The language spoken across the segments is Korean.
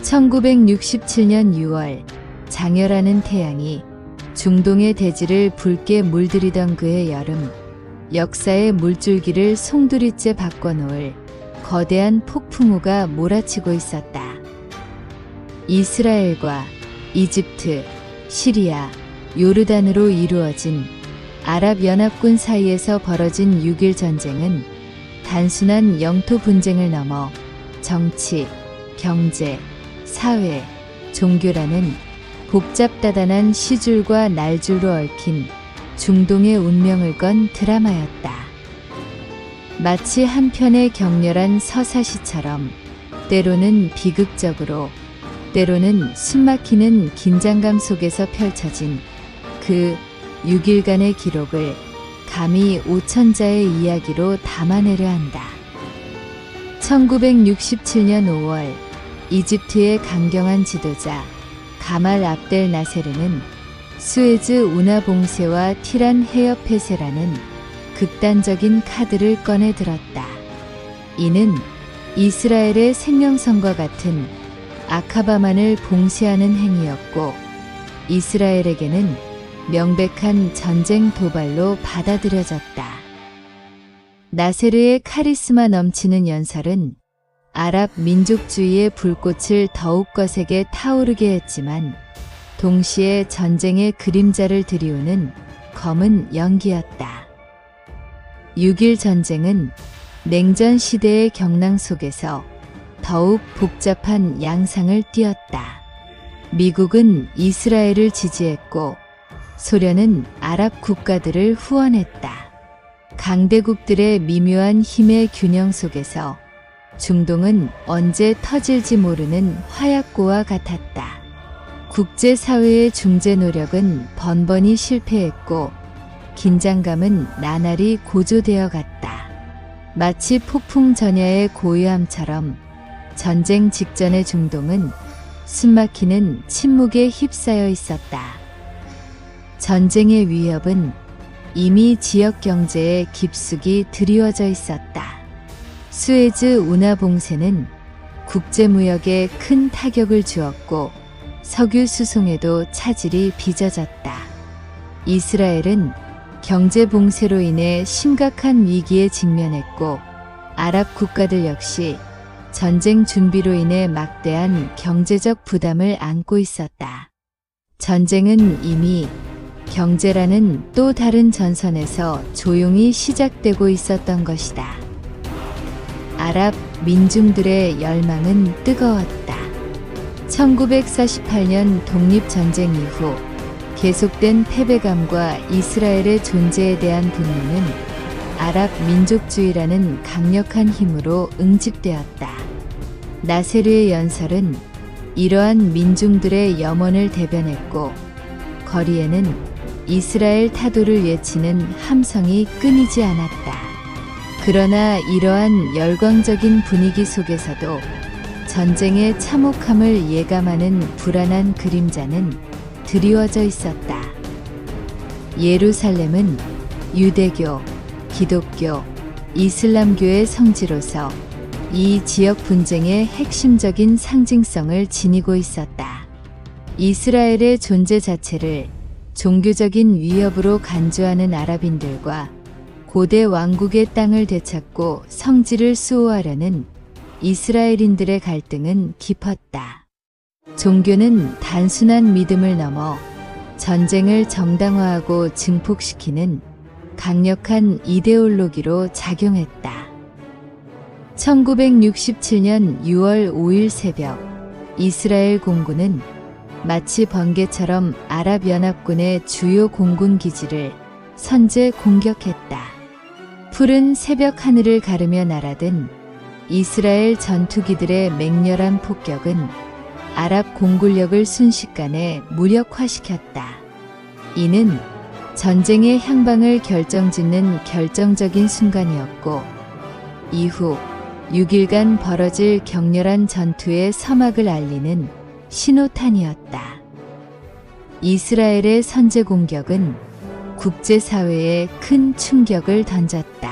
1967년 6월 장열하는 태양이 중동의 대지를 붉게 물들이던 그해 여름, 역사의 물줄기를 송두리째 바꿔놓을 거대한 폭풍우가 몰아치고 있었다. 이스라엘과 이집트, 시리아, 요르단으로 이루어진 아랍연합군 사이에서 벌어진 6일 전쟁은 단순한 영토 분쟁을 넘어 정치, 경제, 사회, 종교라는 복잡다단한 시줄과 날줄로 얽힌 중동의 운명을 건 드라마였다. 마치 한 편의 격렬한 서사시처럼 때로는 비극적으로, 때로는 숨막히는 긴장감 속에서 펼쳐진 그 6일간의 기록을 감히 5,000자의 이야기로 담아내려 한다. 1967년 5월 이집트의 강경한 지도자 가말 압델 나세르는 수에즈 운하 봉쇄와 티란 해협 폐쇄라는 극단적인 카드를 꺼내 들었다. 이는 이스라엘의 생명선과 같은 아카바만을 봉쇄하는 행위였고, 이스라엘에게는 명백한 전쟁 도발로 받아들여졌다. 나세르의 카리스마 넘치는 연설은 아랍 민족주의의 불꽃을 더욱 거세게 타오르게 했지만, 동시에 전쟁의 그림자를 드리우는 검은 연기였다. 6일 전쟁은 냉전 시대의 경랑 속에서 더욱 복잡한 양상을 띠었다. 미국은 이스라엘을 지지했고, 소련은 아랍 국가들을 후원했다. 강대국들의 미묘한 힘의 균형 속에서 중동은 언제 터질지 모르는 화약고와 같았다. 국제사회의 중재 노력은 번번이 실패했고, 긴장감은 나날이 고조되어 갔다. 마치 폭풍 전야의 고요함처럼 전쟁 직전의 중동은 숨막히는 침묵에 휩싸여 있었다. 전쟁의 위협은 이미 지역 경제에 깊숙이 드리워져 있었다. 수에즈 운하 봉쇄는 국제무역에 큰 타격을 주었고, 석유 수송에도 차질이 빚어졌다. 이스라엘은 경제 봉쇄로 인해 심각한 위기에 직면했고, 아랍 국가들 역시 전쟁 준비로 인해 막대한 경제적 부담을 안고 있었다. 전쟁은 이미 경제라는 또 다른 전선에서 조용히 시작되고 있었던 것이다. 아랍 민중들의 열망은 뜨거웠다. 1948년 독립전쟁 이후 계속된 패배감과 이스라엘의 존재에 대한 분노는 아랍 민족주의라는 강력한 힘으로 응집되었다. 나세르의 연설은 이러한 민중들의 염원을 대변했고, 거리에는 이스라엘 타도를 외치는 함성이 끊이지 않았다. 그러나 이러한 열광적인 분위기 속에서도 전쟁의 참혹함을 예감하는 불안한 그림자는 드리워져 있었다. 예루살렘은 유대교, 기독교, 이슬람교의 성지로서 이 지역 분쟁의 핵심적인 상징성을 지니고 있었다. 이스라엘의 존재 자체를 종교적인 위협으로 간주하는 아랍인들과 고대 왕국의 땅을 되찾고 성지를 수호하려는 이스라엘인들의 갈등은 깊었다. 종교는 단순한 믿음을 넘어 전쟁을 정당화하고 증폭시키는 강력한 이데올로기로 작용했다. 1967년 6월 5일 새벽, 이스라엘 공군은 마치 번개처럼 아랍연합군의 주요 공군 기지를 선제 공격했다. 푸른 새벽 하늘을 가르며 날아든 이스라엘 전투기들의 맹렬한 폭격은 아랍 공군력을 순식간에 무력화시켰다. 이는 전쟁의 향방을 결정짓는 결정적인 순간이었고, 이후 6일간 벌어질 격렬한 전투의 서막을 알리는 신호탄이었다. 이스라엘의 선제 공격은 국제사회에 큰 충격을 던졌다.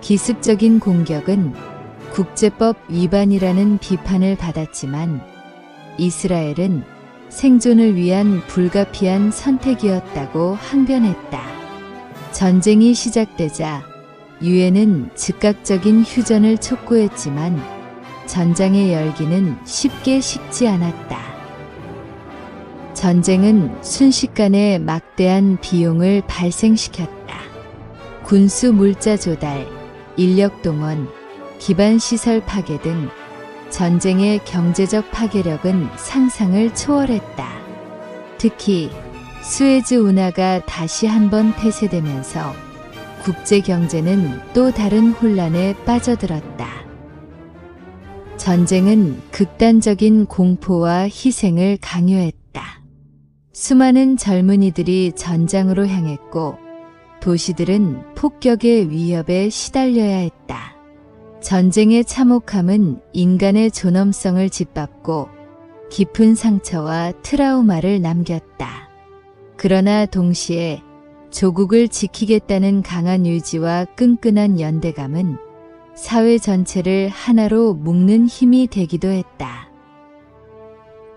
기습적인 공격은 국제법 위반이라는 비판을 받았지만, 이스라엘은 생존을 위한 불가피한 선택이었다고 항변했다. 전쟁이 시작되자 유엔은 즉각적인 휴전을 촉구했지만 전장의 열기는 쉽게 식지 않았다. 전쟁은 순식간에 막대한 비용을 발생시켰다. 군수 물자 조달, 인력 동원, 기반 시설 파괴 등 전쟁의 경제적 파괴력은 상상을 초월했다. 특히 수에즈 운하가 다시 한번 폐쇄되면서 국제 경제는 또 다른 혼란에 빠져들었다. 전쟁은 극단적인 공포와 희생을 강요했다. 수많은 젊은이들이 전장으로 향했고 도시들은 폭격의 위협에 시달려야 했다. 전쟁의 참혹함은 인간의 존엄성을 짓밟고 깊은 상처와 트라우마를 남겼다. 그러나 동시에 조국을 지키겠다는 강한 의지와 끈끈한 연대감은 사회 전체를 하나로 묶는 힘이 되기도 했다.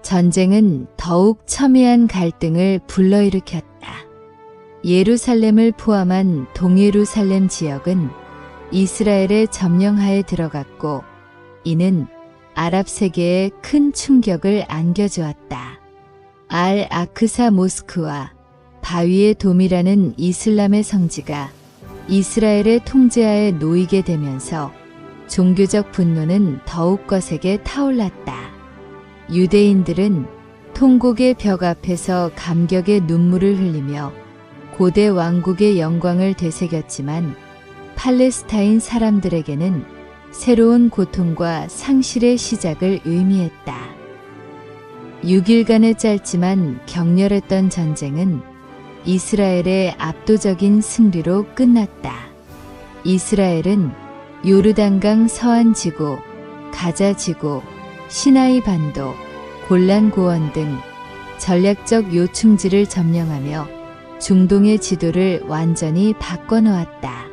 전쟁은 더욱 첨예한 갈등을 불러일으켰다. 예루살렘을 포함한 동예루살렘 지역은 이스라엘의 점령하에 들어갔고 이는 아랍 세계에 큰 충격을 안겨주었다. 알 아크사 모스크와 바위의 돔이라는 이슬람의 성지가 이스라엘의 통제하에 놓이게 되면서 종교적 분노는 더욱 거세게 타올랐다. 유대인들은 통곡의 벽 앞에서 감격의 눈물을 흘리며 고대 왕국의 영광을 되새겼지만 팔레스타인 사람들에게는 새로운 고통과 상실의 시작을 의미했다. 6일간의 짧지만 격렬했던 전쟁은 이스라엘의 압도적인 승리로 끝났다. 이스라엘은 요르단강 서안 지구, 가자 지구, 시나이 반도, 골란 고원 등 전략적 요충지를 점령하며 중동의 지도를 완전히 바꿔놓았다.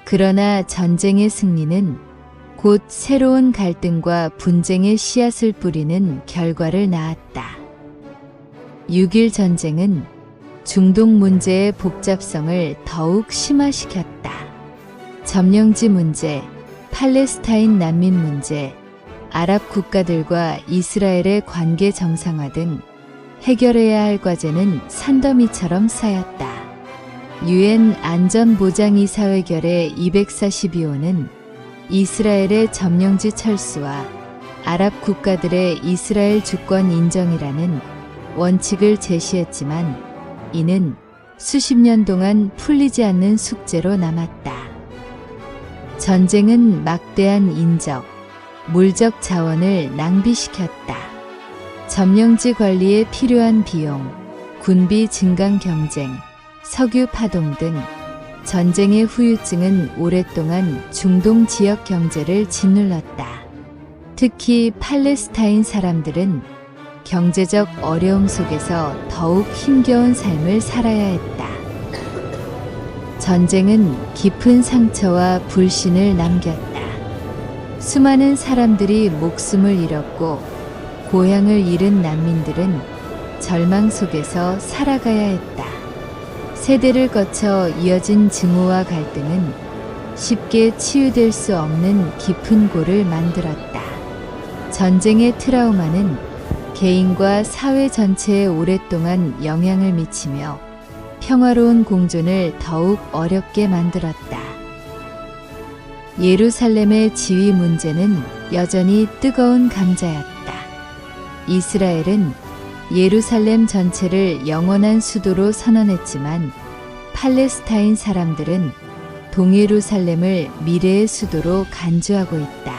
그러나 전쟁의 승리는 곧 새로운 갈등과 분쟁의 씨앗을 뿌리는 결과를 낳았다. 6일 전쟁은 중동 문제의 복잡성을 더욱 심화시켰다. 점령지 문제, 팔레스타인 난민 문제, 아랍 국가들과 이스라엘의 관계 정상화 등 해결해야 할 과제는 산더미처럼 쌓였다. 유엔 안전보장이사회결의 242호는 이스라엘의 점령지 철수와 아랍 국가들의 이스라엘 주권 인정이라는 원칙을 제시했지만 이는 수십 년 동안 풀리지 않는 숙제로 남았다. 전쟁은 막대한 인적, 물적 자원을 낭비시켰다. 점령지 관리에 필요한 비용, 군비 증강 경쟁, 석유 파동 등 전쟁의 후유증은 오랫동안 중동 지역 경제를 짓눌렀다. 특히 팔레스타인 사람들은 경제적 어려움 속에서 더욱 힘겨운 삶을 살아야 했다. 전쟁은 깊은 상처와 불신을 남겼다. 수많은 사람들이 목숨을 잃었고 고향을 잃은 난민들은 절망 속에서 살아가야 했다. 세대를 거쳐 이어진 증오와 갈등은 쉽게 치유될 수 없는 깊은 골을 만들었다. 전쟁의 트라우마는 개인과 사회 전체에 오랫동안 영향을 미치며 평화로운 공존을 더욱 어렵게 만들었다. 예루살렘의 지위 문제는 여전히 뜨거운 감자였다. 이스라엘은 예루살렘 전체를 영원한 수도로 선언했지만 팔레스타인 사람들은 동예루살렘을 미래의 수도로 간주하고 있다.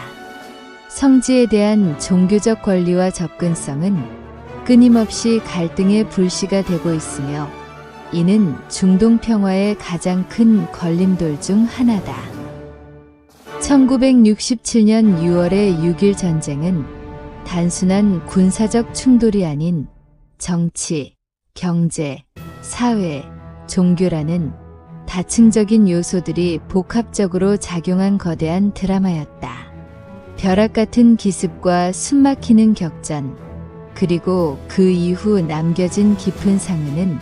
성지에 대한 종교적 권리와 접근성은 끊임없이 갈등의 불씨가 되고 있으며 이는 중동 평화의 가장 큰 걸림돌 중 하나다. 1967년 6월의 6일 전쟁은 단순한 군사적 충돌이 아닌 정치, 경제, 사회, 종교라는 다층적인 요소들이 복합적으로 작용한 거대한 드라마였다. 벼락 같은 기습과 숨막히는 격전, 그리고 그 이후 남겨진 깊은 상흔은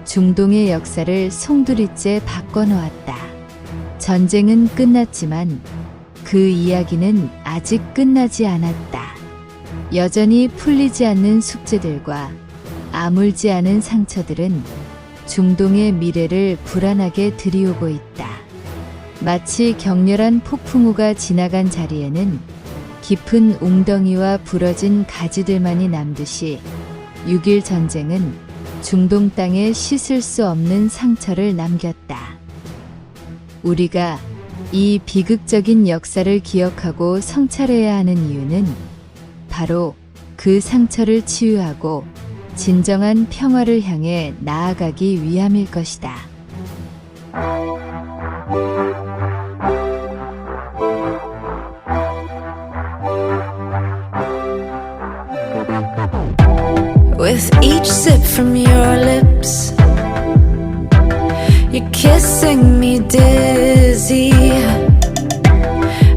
중동의 역사를 송두리째 바꿔놓았다. 전쟁은 끝났지만 그 이야기는 아직 끝나지 않았다. 여전히 풀리지 않는 숙제들과 아물지 않은 상처들은 중동의 미래를 불안하게 들이오고 있다. 마치 격렬한 폭풍우가 지나간 자리에는 깊은 웅덩이와 부러진 가지들만이 남듯이 6.1 전쟁은 중동 땅에 씻을 수 없는 상처를 남겼다. 우리가 이 비극적인 역사를 기억하고 성찰해야 하는 이유는 바로 그 상처를 치유하고 진정한 평화를 향해 나아가기 위함일 것이다. With each sip from your lips, you're kissing me dizzy.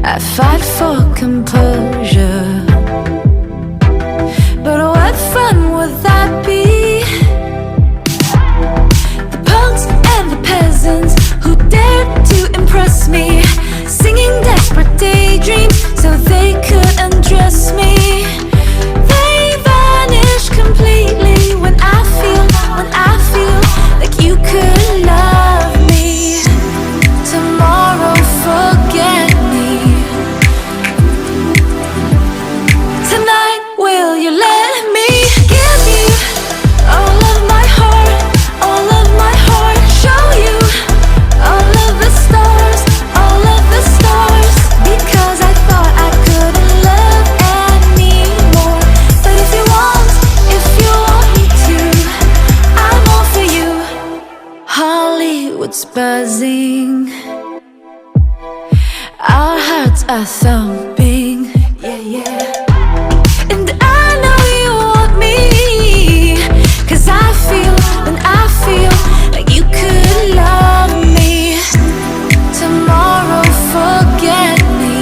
I fight for composure, but what fun would that be? The punks and the peasants who dared to impress me, singing desperate daydreams so they could undress me. They vanish completely when I feel like you could love me. Tomorrow forget me. Tonight will you let me give you all of my heart, all of my heart? Show you all of the stars, all of the stars. Because I thought I couldn't love anymore. But if you want me to, I'm all for you. Hollywood's buzzing, our hearts are thumping, yeah, yeah. And I know you want me, 'cause I feel like you could love me. Tomorrow forget me.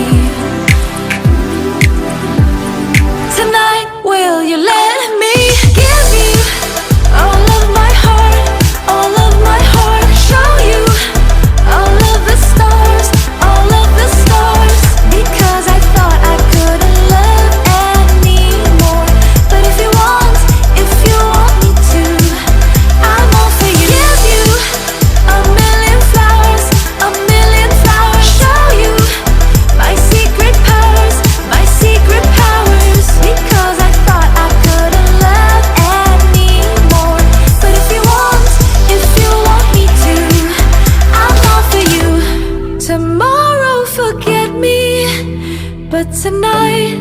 Tonight will you let me give you all of my heart, all of my heart? Show you all of the stars, all of the stars. Because I thought I couldn't love anymore. But if you want me to, I'm all for you. Give you a million flowers, a million flowers. Show you my secret powers, my secret powers. Because I thought I couldn't love anymore. But if you want me to, I'm all for you. Tomorrow forget me, but tonight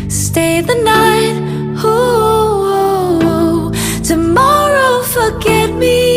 stay the night. Ooh, tomorrow forget me.